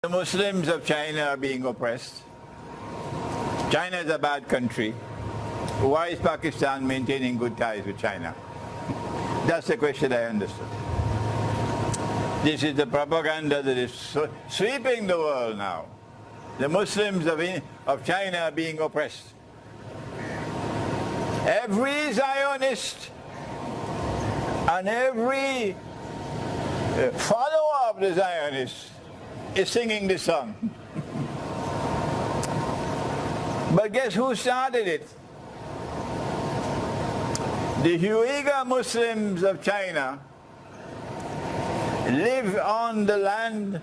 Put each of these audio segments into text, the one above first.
The Muslims of China are being oppressed. China is a bad country. Why is Pakistan maintaining good ties with China? That's the question I understood. This is the propaganda that is sweeping the world now. The Muslims of China are being oppressed. Every Zionist and every follower of the Zionists is singing this song. But guess who started it? The Uyghur Muslims of China live on the land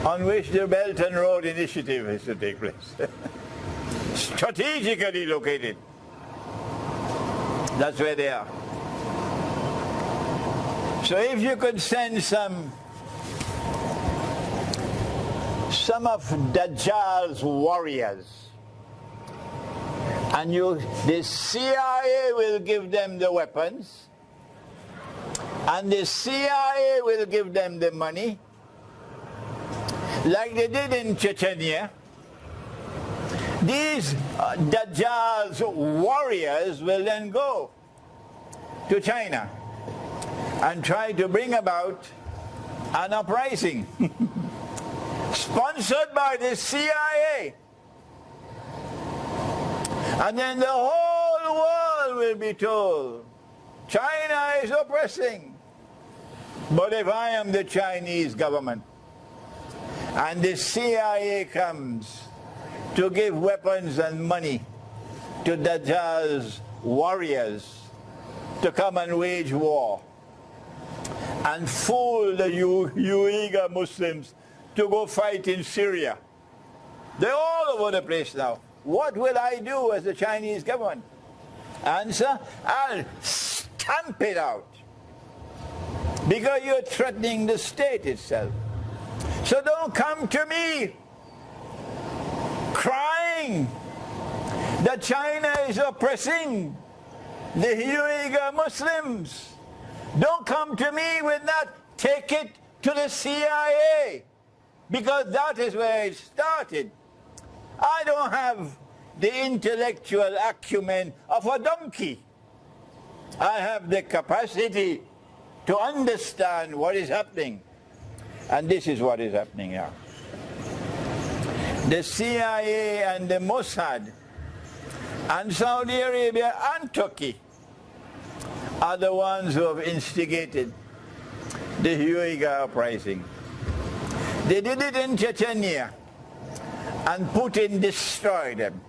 on which the Belt and Road Initiative is to take place. Strategically located. That's where they are. So if you could send some of Dajjal's warriors, and the CIA will give them the weapons, and the CIA will give them the money, like they did in Chechnya. These Dajjal's warriors will then go to China and try to bring about an uprising sponsored by the CIA. And then the whole world will be told, China is oppressing. But if I am the Chinese government and the CIA comes to give weapons and money to Dajjal's warriors to come and wage war and fool the Uyghur Muslims to go fight in Syria. They're all over the place now. What will I do as the Chinese government? Answer, I'll stamp it out. Because you're threatening the state itself. So don't come to me crying that China is oppressing the Uyghur Muslims. Don't come to me with that. Take it to the CIA. Because that is where it started. I don't have the intellectual acumen of a donkey. I have the capacity to understand what is happening. And this is what is happening now. The CIA and the Mossad and Saudi Arabia and Turkey are the ones who have instigated the Uyghur uprising. They did it in Chechnya, and Putin destroyed them.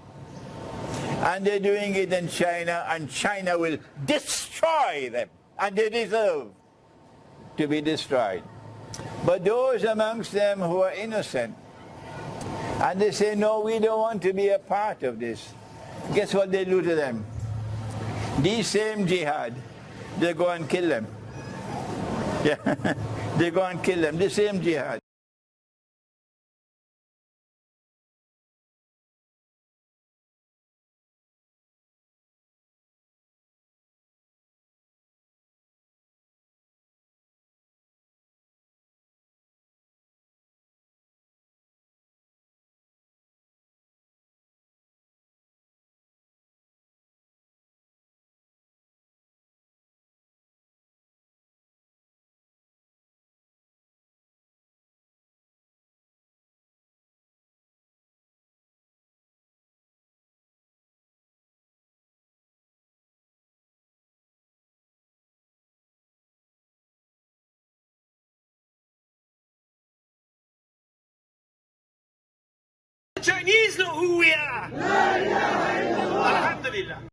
And they're doing it in China, and China will destroy them. And they deserve to be destroyed. But those amongst them who are innocent, and they say, no, we don't want to be a part of this. Guess what they do to them? These same jihad, they go and kill them. Yeah, they go and kill them, the same jihad. Chinese know who we are. Alhamdulillah.